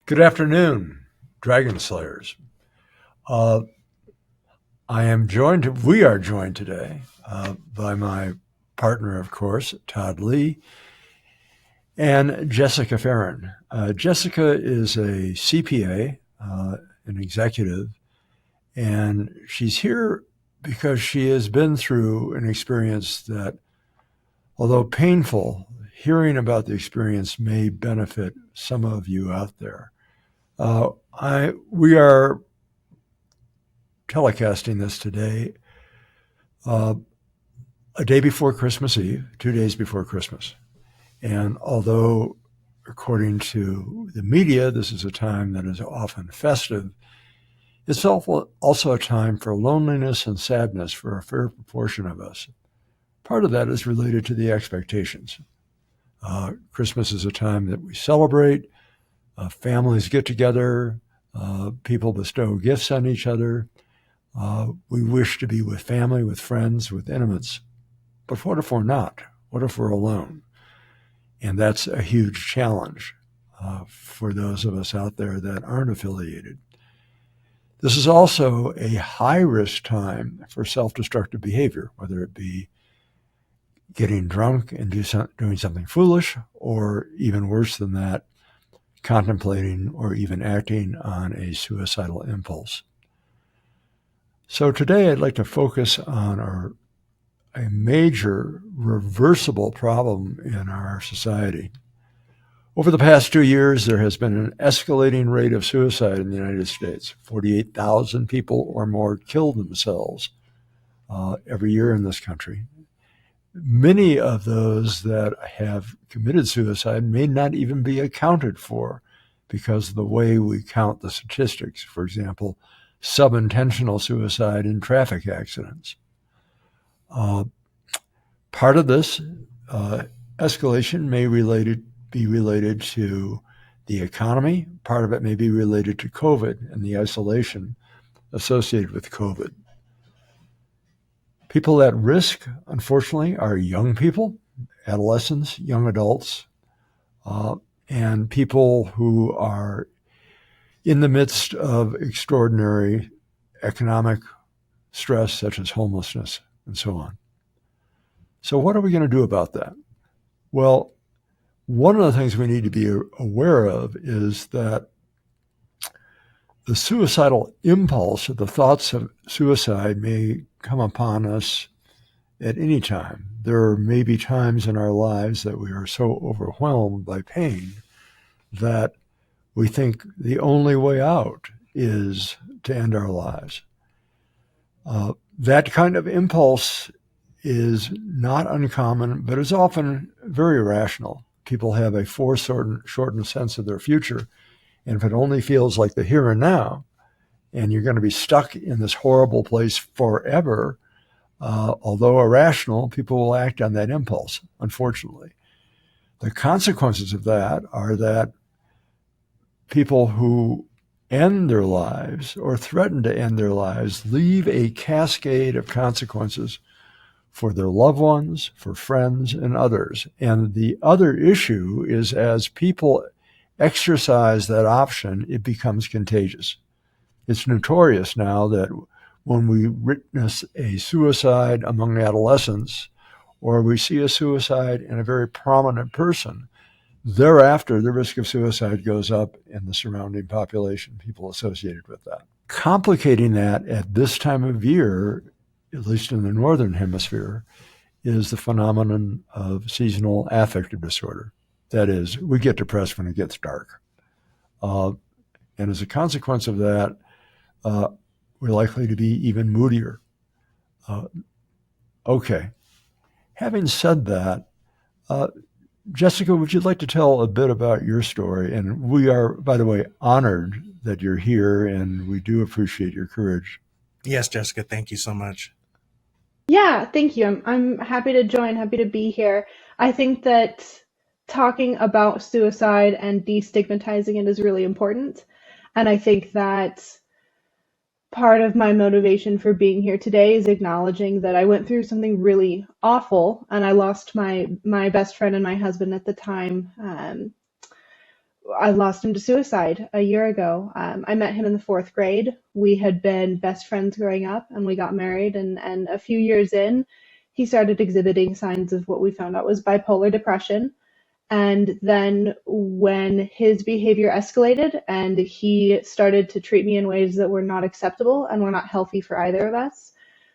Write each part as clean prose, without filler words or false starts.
Good afternoon, Dragon Slayers. Uh, we are joined today by my partner, of course, Todd Lee, and Jessica Farron. Jessica is a CPA, an executive, and she's here because she has been through an experience that, although painful, hearing about the experience may benefit some of you out there. We are telecasting this today, uh, a day before Christmas Eve, 2 days before Christmas. And although, according to the media, this is a time that is often festive, it's also a time for loneliness and sadness for a fair proportion of us. Part of that is related to the expectations. Christmas is a time that we celebrate, families get together, people bestow gifts on each other. We wish to be with family, with friends, with intimates. But what if we're not? What if we're alone? And that's a huge challenge for those of us out there that aren't affiliated. This is also a high-risk time for self-destructive behavior, whether it be getting drunk and doing something foolish, or even worse than that, contemplating or even acting on a suicidal impulse. So today I'd like to focus on a major reversible problem in our society. Over the past 2 years, there has been an escalating rate of suicide in the United States. 48,000 people or more kill themselves every year in this country. Many of those that have committed suicide may not even be accounted for because of the way we count the statistics. For example, subintentional suicide in traffic accidents. Part of this escalation may be related to the economy. Part of it may be related to COVID and the isolation associated with COVID. People at risk, unfortunately, are young people, adolescents, young adults, and people who are in the midst of extraordinary economic stress, such as homelessness and so on. So what are we going to do about that? Well, one of the things we need to be aware of is that the suicidal impulse, or the thoughts of suicide, may come upon us at any time. There may be times in our lives that we are so overwhelmed by pain that we think the only way out is to end our lives. That kind of impulse is not uncommon, but is often very rational. People have a foreshortened sense of their future, and if it only feels like the here and now, and you're going to be stuck in this horrible place forever, although irrational, people will act on that impulse, unfortunately. The consequences of that are that people who end their lives or threaten to end their lives leave a cascade of consequences for their loved ones, for friends, and others. And the other issue is, as people exercise that option, it becomes contagious. It's notorious now that when we witness a suicide among adolescents, or we see a suicide in a very prominent person, thereafter the risk of suicide goes up in the surrounding population, people associated with that. Complicating that at this time of year, at least in the northern hemisphere, is the phenomenon of seasonal affective disorder. That is, we get depressed when it gets dark. And as a consequence of that, we're likely to be even moodier. Okay. Having said that, Jessica, would you like to tell a bit about your story? And we are, by the way, honored that you're here, and we do appreciate your courage. Yes, Jessica, thank you so much. Yeah, thank you. I'm happy to join, happy to be here. I think that talking about suicide and destigmatizing it is really important. And I think that part of my motivation for being here today is acknowledging that I went through something really awful and I lost my best friend and my husband at the time I lost him to suicide a year ago. I met him in the fourth grade. We had been best friends growing up, and we got married. And a few years in, he started exhibiting signs of what we found out was bipolar depression. And then when his behavior escalated and he started to treat me in ways that were not acceptable and were not healthy for either of us,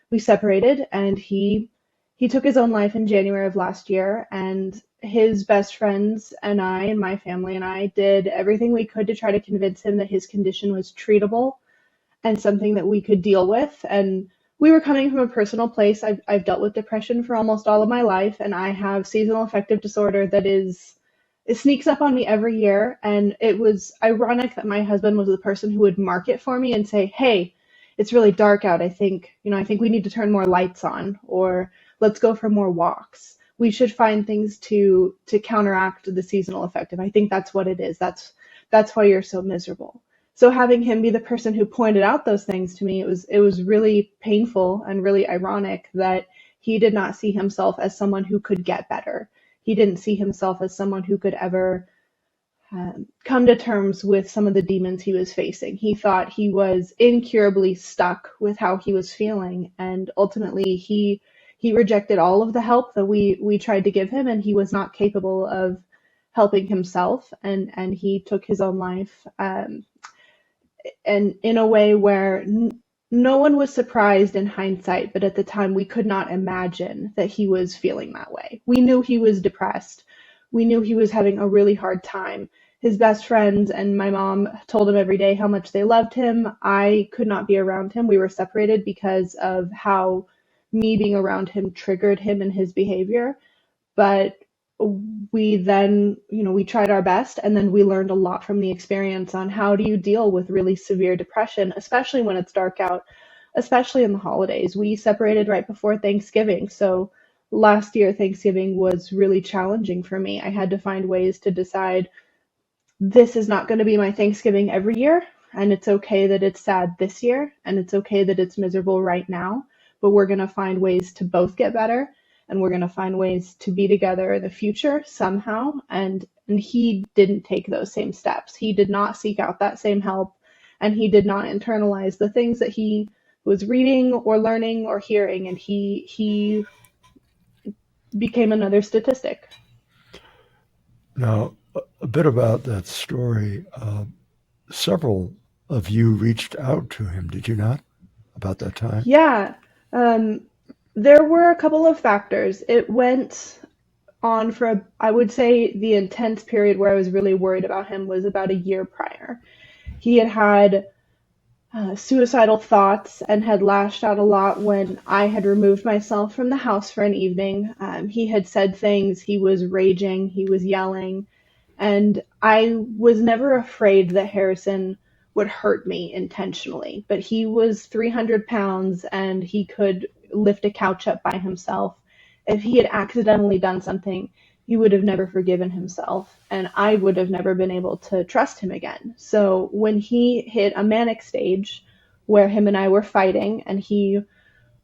we separated, and he took his own life in January of last year. And his best friends and I and my family and I did everything we could to try to convince him that his condition was treatable and something that we could deal with. And we were coming from a personal place. I've dealt with depression for almost all of my life, and I have seasonal affective disorder that it sneaks up on me every year. And it was ironic that my husband was the person who would mark it for me and say, "Hey, it's really dark out. I think we need to turn more lights on, or let's go for more walks. We should find things to counteract the seasonal affective. I think that's what it is. That's why you're so miserable." So having him be the person who pointed out those things to me, it was really painful and really ironic that he did not see himself as someone who could get better. He didn't see himself as someone who could ever come to terms with some of the demons he was facing. He thought he was incurably stuck with how he was feeling, and ultimately he rejected all of the help that we tried to give him, and he was not capable of helping himself, and he took his own life. And in a way where no one was surprised in hindsight, but at the time we could not imagine that he was feeling that way. We knew he was depressed. We knew he was having a really hard time. His best friends and my mom told him every day how much they loved him. I could not be around him. We were separated because of how me being around him triggered him and his behavior. But we then, we tried our best, and then we learned a lot from the experience on how do you deal with really severe depression, especially when it's dark out, especially in the holidays. We separated right before Thanksgiving, so last year Thanksgiving was really challenging for me. I had to find ways to decide this is not going to be my Thanksgiving every year, and it's okay that it's sad this year, and it's okay that it's miserable right now, but we're going to find ways to both get better, and we're going to find ways to be together in the future somehow. And he didn't take those same steps. He did not seek out that same help, and he did not internalize the things that he was reading or learning or hearing, and he became another statistic. Now, a bit about that story. Several of you reached out to him, did you not, about that time? Yeah. There were a couple of factors. It went on for, I would say, the intense period where I was really worried about him was about a year prior. He had suicidal thoughts and had lashed out a lot when I had removed myself from the house for an evening. He had said things, he was raging, he was yelling, and I was never afraid that Harrison would hurt me intentionally. But he was 300 pounds and he could lift a couch up by himself. If he had accidentally done something, he would have never forgiven himself, and I would have never been able to trust him again. So when he hit a manic stage where him and I were fighting and he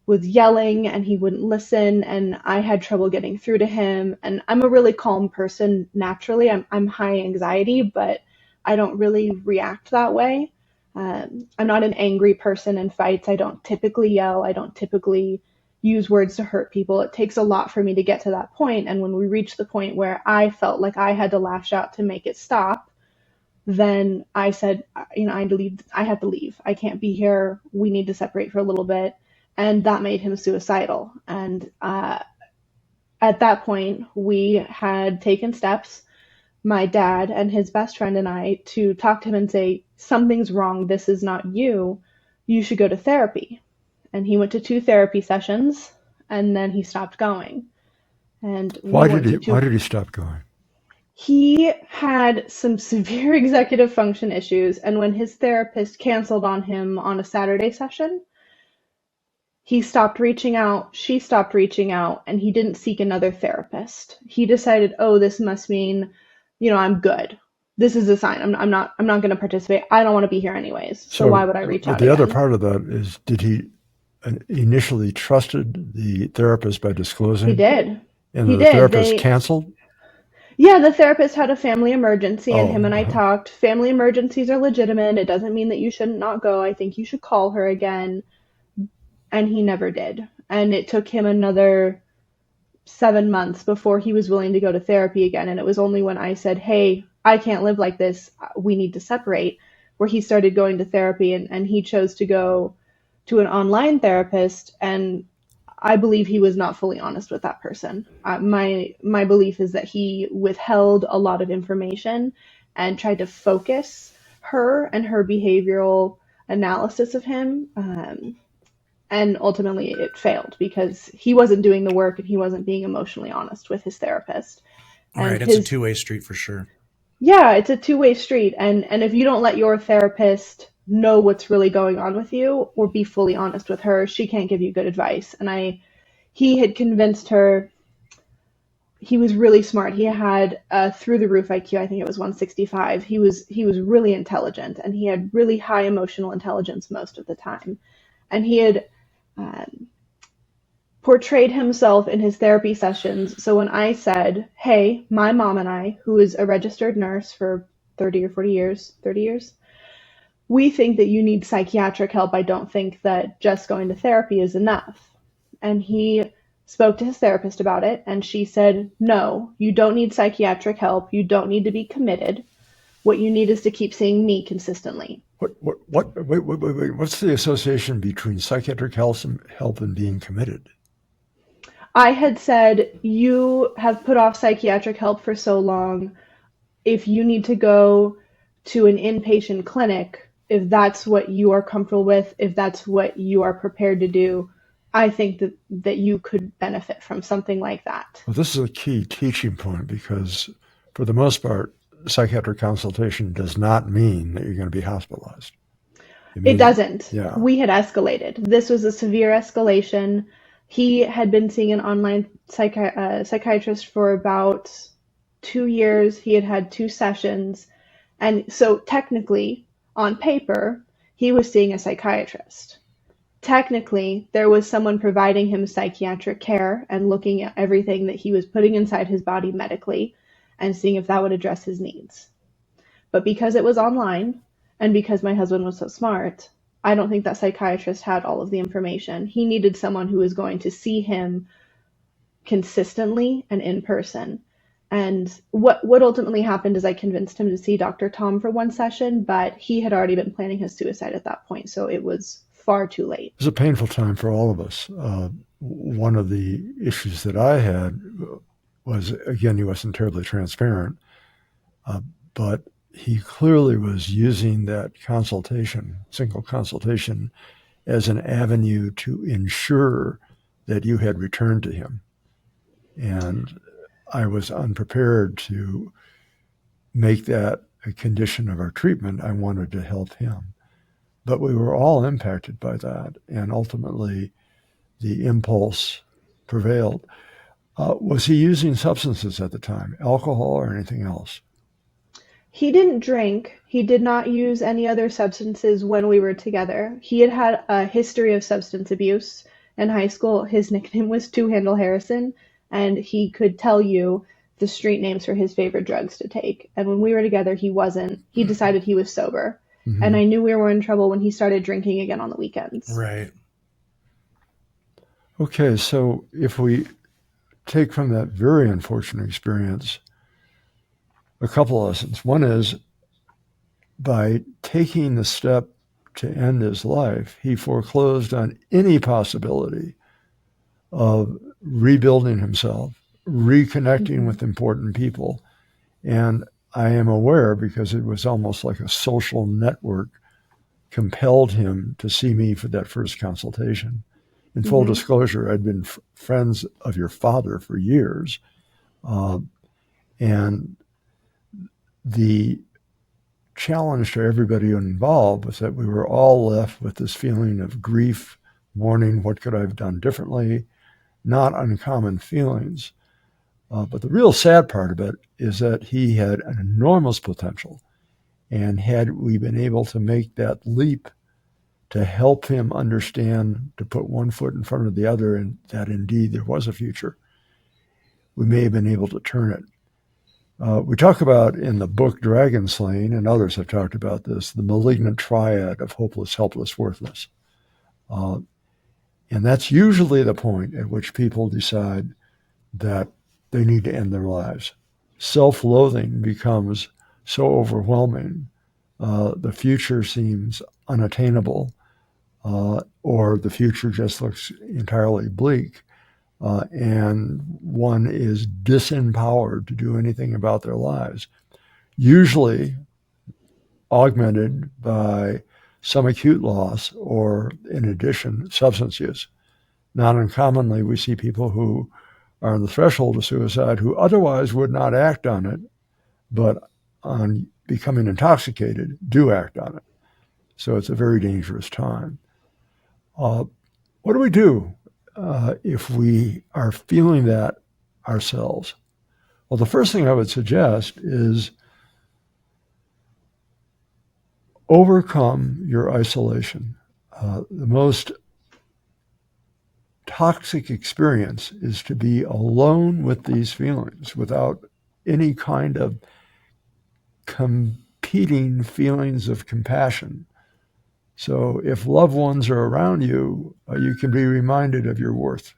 was yelling and he wouldn't listen and I had trouble getting through to him, and I'm a really calm person naturally. I'm high anxiety, but I don't really react that way. I'm not an angry person in fights. I don't typically yell. I don't typically use words to hurt people. It takes a lot for me to get to that point. And when we reached the point where I felt like I had to lash out to make it stop, then I said, I have to leave. I can't be here. We need to separate for a little bit. And that made him suicidal. And at that point, we had taken steps, my dad and his best friend and I, to talk to him and say, something's wrong. This is not you. You should go to therapy. And he went to 2 therapy sessions, and then he stopped going. And why did he stop going? He had some severe executive function issues, and when his therapist canceled on him on a Saturday session, he stopped reaching out, she stopped reaching out, and he didn't seek another therapist. He decided, oh, this must mean, I'm good. This is a sign. I'm not going to participate. I don't want to be here anyways. So why would I reach out? The other part of that is, did he initially trusted the therapist by disclosing? He did. And the therapist canceled? Yeah, the therapist had a family emergency and him Oh, and I talked. Family emergencies are legitimate. It doesn't mean that you shouldn't not go. I think you should call her again. And he never did. And it took him another 7 months before he was willing to go to therapy again. And it was only when I said, hey, I can't live like this. We need to separate, where he started going to therapy, and he chose to go to an online therapist. And I believe he was not fully honest with that person. My belief is that he withheld a lot of information and tried to focus her and her behavioral analysis of him. And ultimately it failed because he wasn't doing the work and he wasn't being emotionally honest with his therapist. And Right. It's a his two-way street for sure. yeah, it's a two-way street. And if you don't let your therapist know what's really going on with you or be fully honest with her, she can't give you good advice. And I he had convinced her. He was really smart. He had a through the roof IQ. I think it was 165. He was really intelligent and he had really high emotional intelligence most of the time. And he had um, portrayed himself in his therapy sessions. So when I said, hey, my mom and I, who is a registered nurse for 30 or 40 years, 30 years, we think that you need psychiatric help. I don't think that just going to therapy is enough. And he spoke to his therapist about it, and she said, no, you don't need psychiatric help. You don't need to be committed. What you need is to keep seeing me consistently. wait, what's the association between psychiatric help and being committed? I had said, you have put off psychiatric help for so long. If you need to go to an inpatient clinic, if that's what you are comfortable with, if that's what you are prepared to do, I think that you could benefit from something like that. Well, this is a key teaching point because, for the most part, psychiatric consultation does not mean that you're going to be hospitalized. It It means, doesn't. yeah. We had escalated. This was a severe escalation. He had been seeing an online psychiatrist for about 2 years. He had had two sessions. And so, technically, on paper, he was seeing a psychiatrist. Technically, there was someone providing him psychiatric care and looking at everything that he was putting inside his body medically and seeing if that would address his needs. But because it was online and because my husband was so smart, I don't think that psychiatrist had all of the information. He needed someone who was going to see him consistently and in person. And what ultimately happened is I convinced him to see Dr. Tom for one session, but he had already been planning his suicide at that point, so it was far too late. It was a painful time for all of us. One of the issues that I had was, again, he wasn't terribly transparent, but he clearly was using that consultation, single consultation, as an avenue to ensure that you had returned to him. And I was unprepared to make that a condition of our treatment. I wanted to help him. But we were all impacted by that, and ultimately the impulse prevailed. Was he using substances at the time, alcohol or anything else? He didn't drink. He did not use any other substances when we were together. He had had a history of substance abuse in high school. His nickname was Two Handle Harrison, and he could tell you the street names for his favorite drugs to take. And when we were together, he wasn't. He decided he was sober. And Mm-hmm. I knew we were in trouble when he started drinking again on the weekends. Right. Okay, so if we take from that very unfortunate experience a couple lessons. One is, by taking the step to end his life, he foreclosed on any possibility of rebuilding himself, reconnecting Mhm. with important people. And I am aware, because it was almost like a social network compelled him to see me for that first consultation. In full Mhm. disclosure, I'd been friends of your father for years. And the challenge to everybody involved was that we were all left with this feeling of grief, mourning, what could I have done differently, not uncommon feelings. But the real sad part of it is that he had an enormous potential. And had we been able to make that leap to help him understand, to put one foot in front of the other, and that indeed there was a future, we may have been able to turn it. We talk about in the book Dragon Slaying, and others have talked about this, the malignant triad of hopeless, helpless, worthless. Uh, and that's usually the point at which people decide that they need to end their lives. Self-loathing becomes so overwhelming. The future seems unattainable, or the future just looks entirely bleak. And one is disempowered to do anything about their lives, usually augmented by some acute loss or, in addition, substance use. Not uncommonly, we see people who are on the threshold of suicide who otherwise would not act on it, but on becoming intoxicated, do act on it. So it's a very dangerous time. What do we do if we are feeling that ourselves? Well, the first thing I would suggest is overcome your isolation. The most toxic experience is to be alone with these feelings without any kind of competing feelings of compassion. So if loved ones are around you, you can be reminded of your worth.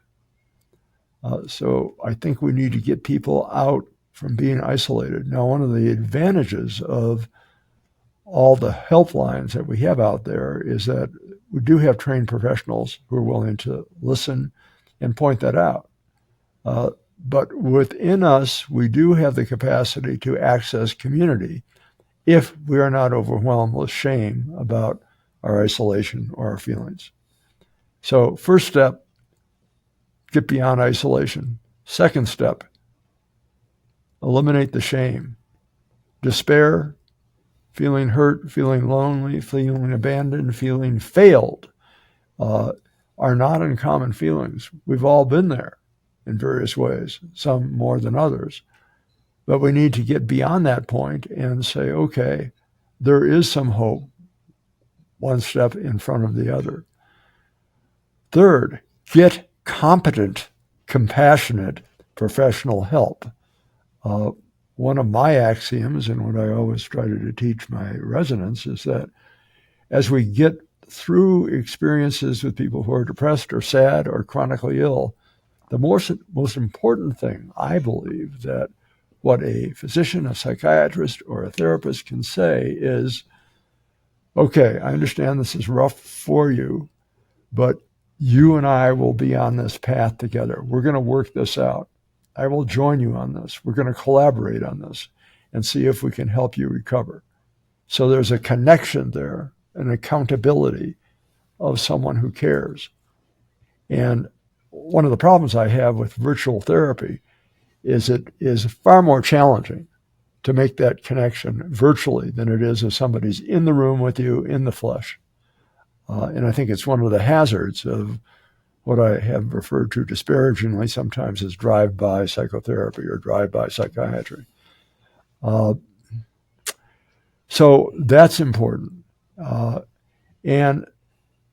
So I think we need to get people out from being isolated. Now, one of the advantages of all the helplines that we have out there is that we do have trained professionals who are willing to listen and point that out. But within us, we do have the capacity to access community if we are not overwhelmed with shame about our isolation or our feelings. So first step, get beyond isolation. Second step, eliminate the shame. Despair, feeling hurt, feeling lonely, feeling abandoned, feeling failed are not uncommon feelings. We've all been there in various ways, some more than others. But we need to get beyond that point and say, okay, there is some hope, one step in front of the other. Third, get competent, compassionate professional help. One of my axioms, and what I always try to teach my residents, is that as we get through experiences with people who are depressed or sad or chronically ill, the most important thing, I believe, that what a physician, a psychiatrist, or a therapist can say is, okay, I understand this is rough for you, but you and I will be on this path together. We're going to work this out. I will join you on this. We're going to collaborate on this and see if we can help you recover. So there's a connection there, an accountability of someone who cares. And one of the problems I have with virtual therapy is it is far more challenging to make that connection virtually than it is if somebody's in the room with you in the flesh. And I think it's one of the hazards of what I have referred to disparagingly sometimes as drive-by psychotherapy or drive-by psychiatry. So that's important. And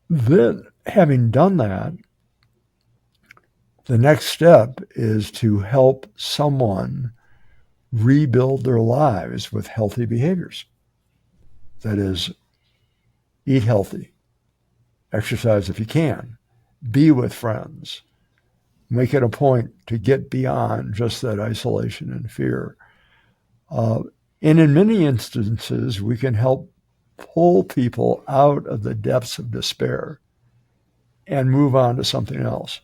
then, having done that, the next step is to help someone rebuild their lives with healthy behaviors. That is, eat healthy, exercise if you can, be with friends, make it a point to get beyond just that isolation and fear. And in many instances, we can help pull people out of the depths of despair and move on to something else.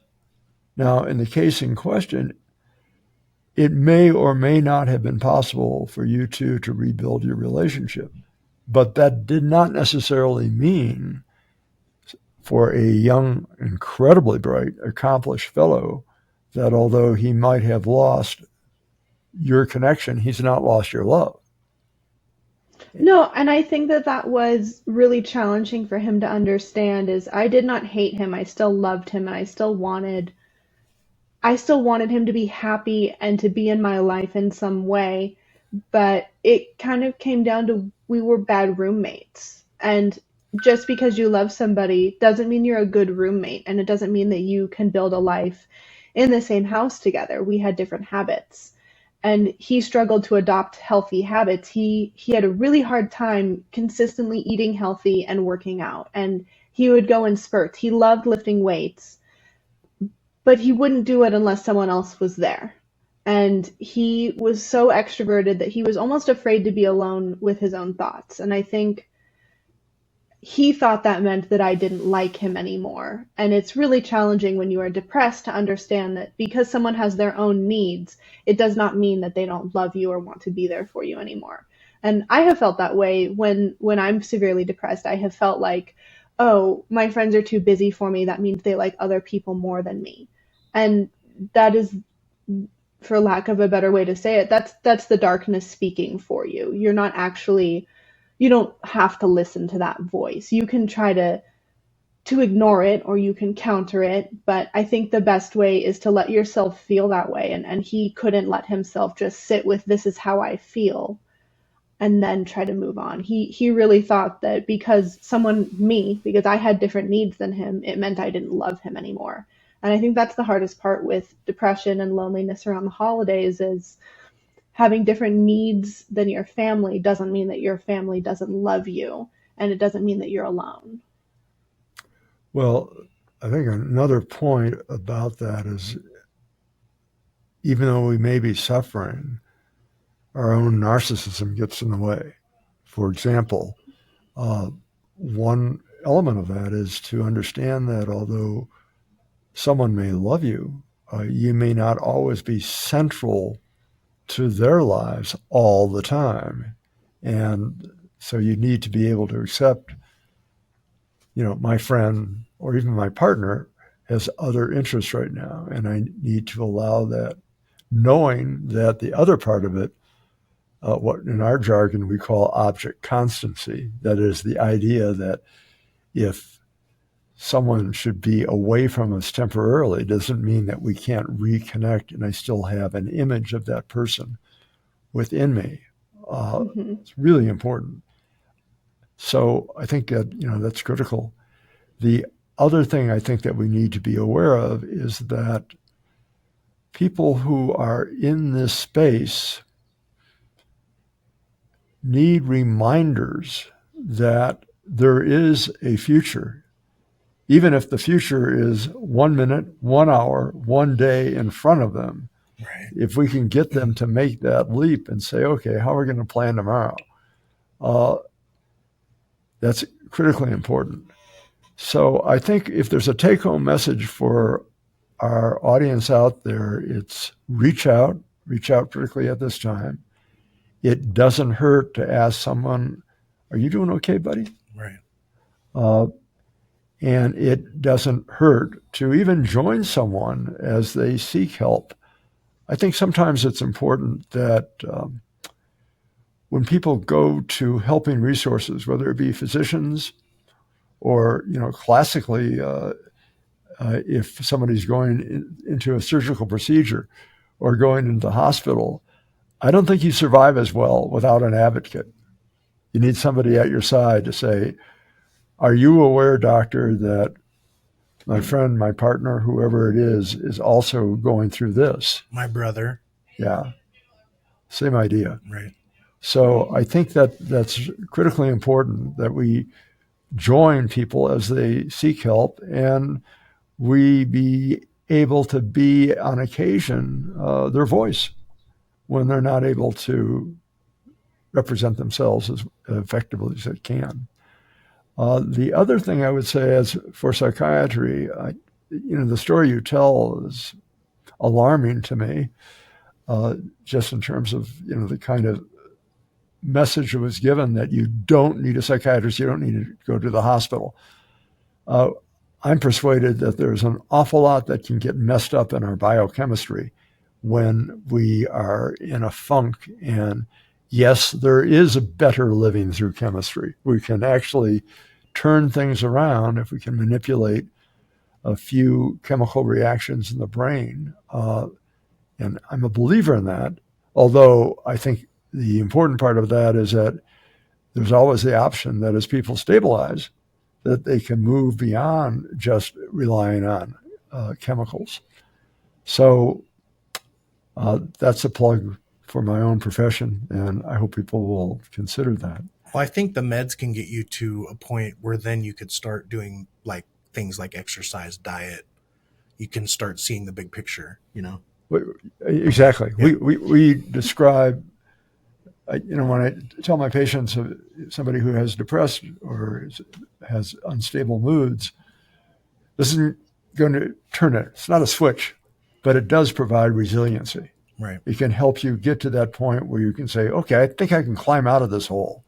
Now, in the case in question, it may or may not have been possible for you two to rebuild your relationship, but that did not necessarily mean for a young, incredibly bright, accomplished fellow that although he might have lost your connection, he's not lost your love. No, and I think that that was really challenging for him to understand is I did not hate him. I still loved him and I still wanted him to be happy and to be in my life in some way, but it kind of came down to we were bad roommates. And just because you love somebody doesn't mean you're a good roommate, and it doesn't mean that you can build a life in the same house together. We had different habits. and he struggled to adopt healthy habits. He had a really hard time consistently eating healthy and working out, and he would go in spurts. He loved lifting weights, but he wouldn't do it unless someone else was there. And he was so extroverted that he was almost afraid to be alone with his own thoughts. And I think he thought that meant that I didn't like him anymore. And it's really challenging when you are depressed to understand that because someone has their own needs, it does not mean that they don't love you or want to be there for you anymore. And I have felt that way when I'm severely depressed. I have felt like, oh, my friends are too busy for me. That means they like other people more than me. And that is, for lack of a better way to say it, that's the darkness speaking for you. You're not actually, you don't have to listen to that voice. You can try to ignore it or you can counter it, but I think the best way is to let yourself feel that way. And he couldn't let himself just sit with this is how I feel and then try to move on. He really thought that because because I had different needs than him, it meant I didn't love him anymore. And I think that's the hardest part with depression and loneliness around the holidays is having different needs than your family doesn't mean that your family doesn't love you, and it doesn't mean that you're alone. Well, I think another point about that is even though we may be suffering, our own narcissism gets in the way. For example, one element of that is to understand that although someone may love you, you may not always be central to their lives all the time. And so you need to be able to accept, my friend or even my partner has other interests right now. And I need to allow that, knowing that the other part of it, what in our jargon we call object constancy, that is the idea that if someone should be away from us temporarily doesn't mean that we can't reconnect and I still have an image of that person within me. It's really important. So I think that, that's critical. The other thing I think that we need to be aware of is that people who are in this space need reminders that there is a future, even if the future is 1 minute, 1 hour, 1 day in front of them. Right. If we can get them to make that leap and say, okay, how are we going to plan tomorrow? That's critically important. So I think if there's a take-home message for our audience out there, it's reach out critically at this time. It doesn't hurt to ask someone, are you doing okay, buddy? Right. And it doesn't hurt to even join someone as they seek help. I think sometimes it's important that when people go to helping resources, whether it be physicians or, classically, if somebody's going into a surgical procedure or going into the hospital, I don't think you survive as well without an advocate. You need somebody at your side to say, are you aware, doctor, that my friend, my partner, whoever it is also going through this? My brother. Yeah. Same idea. Right. So I think that that's critically important that we join people as they seek help and we be able to be, on occasion, their voice when they're not able to represent themselves as effectively as they can. The other thing I would say is for psychiatry, the story you tell is alarming to me, just in terms of, the kind of message that was given that you don't need a psychiatrist, you don't need to go to the hospital. I'm persuaded that there's an awful lot that can get messed up in our biochemistry when we are in a funk. And yes, there is a better living through chemistry. We can actually turn things around if we can manipulate a few chemical reactions in the brain. And I'm a believer in that, although I think the important part of that is that there's always the option that as people stabilize, that they can move beyond just relying on chemicals. So that's a plug for my own profession, and I hope people will consider that. Well, I think the meds can get you to a point where then you could start doing like things like exercise, diet. You can start seeing the big picture, you know? Exactly. Yeah. We describe, when I tell my patients, somebody who has depressed or has unstable moods, this isn't going to turn it. It's not a switch, but it does provide resiliency. Right. It can help you get to that point where you can say, okay, I think I can climb out of this hole.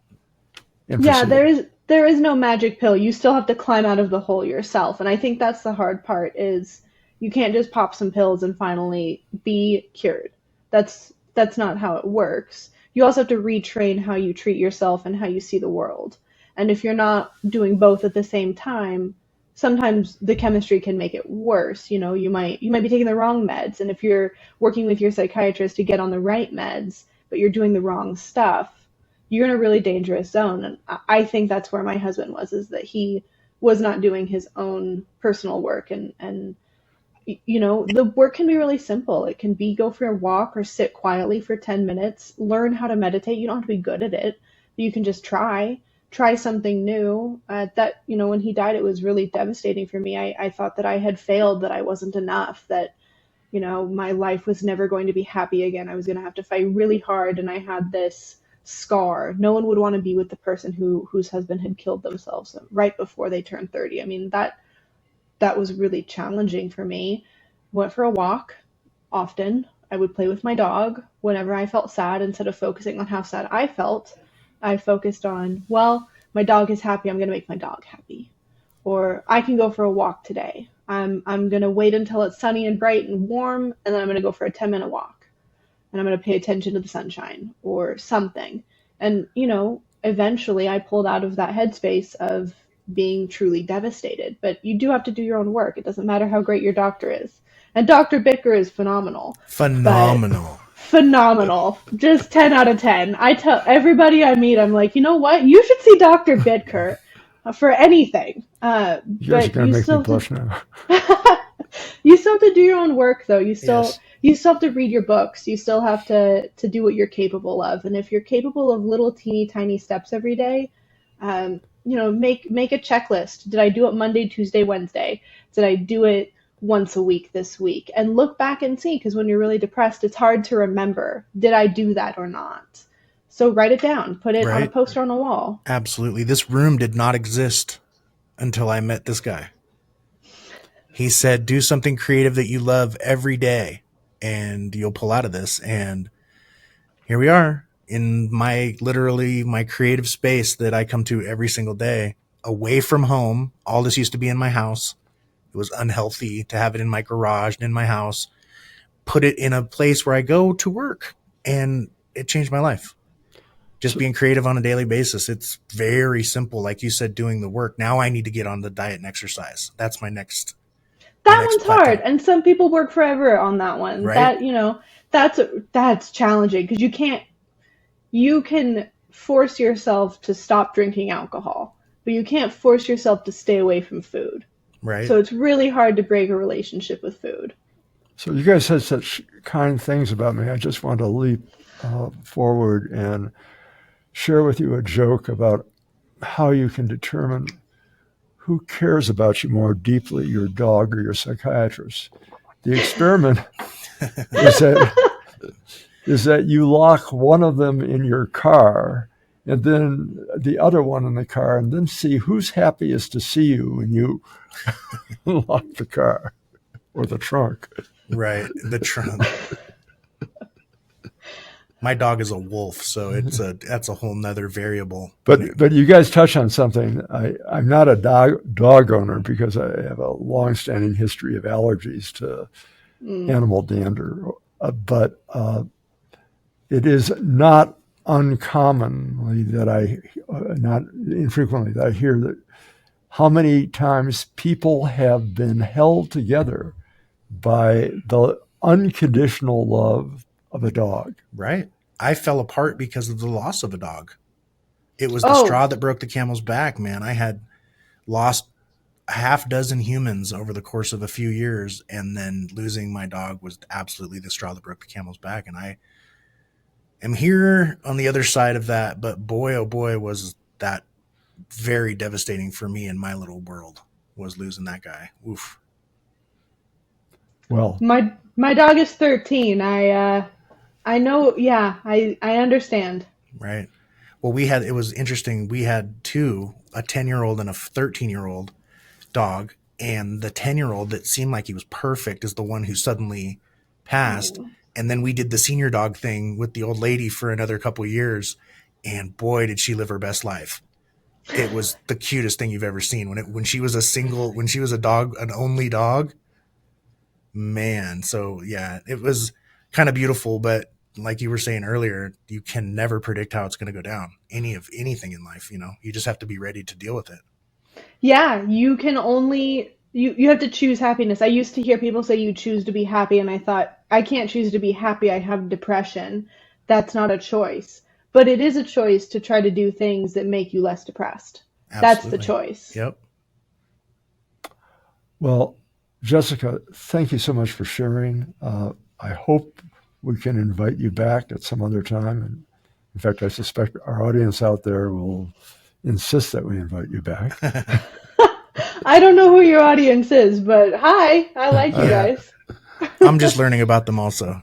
Yeah, there is no magic pill. You still have to climb out of the hole yourself. And I think that's the hard part is you can't just pop some pills and finally be cured. That's not how it works. You also have to retrain how you treat yourself and how you see the world. And if you're not doing both at the same time, sometimes the chemistry can make it worse. You might be taking the wrong meds, and if you're working with your psychiatrist to get on the right meds, but you're doing the wrong stuff, you're in a really dangerous zone. And I think that's where my husband was, is that he was not doing his own personal work. And the work can be really simple. It can be go for a walk or sit quietly for 10 minutes, learn how to meditate. You don't have to be good at it. You can just try something new. When he died, it was really devastating for me. I thought that I had failed, that I wasn't enough, that, my life was never going to be happy again. I was going to have to fight really hard. And I had this scar. No one would want to be with the person whose husband had killed themselves right before they turned 30. I mean, that was really challenging for me. Went for a walk often. I would play with my dog whenever I felt sad. Instead of focusing on how sad I felt, I focused on, well, my dog is happy. I'm going to make my dog happy. Or I can go for a walk today. I'm going to wait until it's sunny and bright and warm, and then I'm going to go for a 10-minute walk. And I'm going to pay attention to the sunshine or something. And, eventually I pulled out of that headspace of being truly devastated. But you do have to do your own work. It doesn't matter how great your doctor is. And Dr. Bittker is phenomenal. Phenomenal. Just 10 out of 10. I tell everybody I meet, I'm like, you know what? You should see Dr. Bittker for anything. You guys are going to make me blush now. You still have to do your own work, though. You still Yes. have to read your books. You still have to do what you're capable of. And if you're capable of little teeny tiny steps every day, make a checklist. Did I do it Monday, Tuesday, Wednesday? Did I do it once a week this week? And look back and see, because when you're really depressed, it's hard to remember, did I do that or not? So write it down. Put it on a poster on a wall. Absolutely. This room did not exist until I met this guy. He said, do something creative that you love every day and you'll pull out of this. And here we are in my creative space that I come to every single day, away from home. All this used to be in my house. It was unhealthy to have it in my garage and in my house. Put it in a place where I go to work, and it changed my life. Just being creative on a daily basis. It's very simple. Like you said, doing the work. Now I need to get on the diet and exercise. That's my next. That one's hard, and some people work forever on that one. Right? That's challenging, because you can force yourself to stop drinking alcohol, but you can't force yourself to stay away from food. Right. So it's really hard to break a relationship with food. So you guys said such kind things about me. I just want to leap forward and share with you a joke about how you can determine who cares about you more deeply, your dog or your psychiatrist. The experiment is that you lock one of them in your car and then the other one in the car, and then see who's happiest to see you when you lock the car or the trunk. Right, the trunk. My dog is a wolf, so that's a whole nother variable. But you guys touch on something. I'm not a dog owner because I have a long-standing history of allergies to animal dander. But it is not uncommonly not infrequently that I hear that how many times people have been held together by the unconditional love of a dog. Right. I fell apart because of the loss of a dog. It was the straw that broke the camel's back, man. I had lost a half dozen humans over the course of a few years, and then losing my dog was absolutely the straw that broke the camel's back. And am here on the other side of that, but boy, oh boy, was that very devastating for me in my little world, was losing that guy. Oof. Well, My dog is 13. I know, yeah, I understand. Right. Well, it was interesting. We had two, a 10-year-old and a 13-year-old dog. And the 10-year-old that seemed like he was perfect is the one who suddenly passed. Oh. And then we did the senior dog thing with the old lady for another couple of years. And boy, did she live her best life. It was the cutest thing you've ever seen. When she was a dog, an only dog, man. So yeah, it was kind of beautiful, but like you were saying earlier, you can never predict how it's going to go down. Anything in life, you just have to be ready to deal with it. Yeah, you can only you have to choose happiness. I used to hear people say you choose to be happy, and I thought, I can't choose to be happy. I have depression. That's not a choice. But it is a choice to try to do things that make you less depressed. That's the Absolutely. choice. Yep. well, Jessica, thank you so much for sharing. I hope we can invite you back at some other time. And in fact, I suspect our audience out there will insist that we invite you back. I don't know who your audience is, but hi, I like you Yeah. guys. I'm just learning about them also.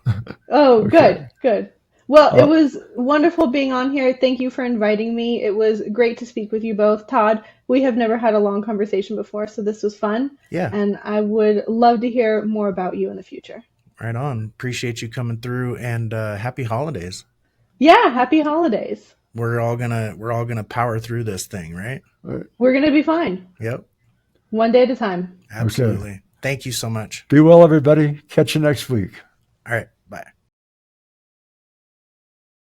Oh, Okay. good. Well, it Uh, was wonderful being on here. Thank you for inviting me. It was great to speak with you both. Todd, we have never had a long conversation before, so this was fun. Yeah. And I would love to hear more about you in the future. Right on. Appreciate you coming through, and happy holidays. Yeah, happy holidays. We're all gonna power through this thing, right? We're going to be fine. Yep. One day at a time. Absolutely. Thank you so much. be well, everybody. Catch you next week. All right.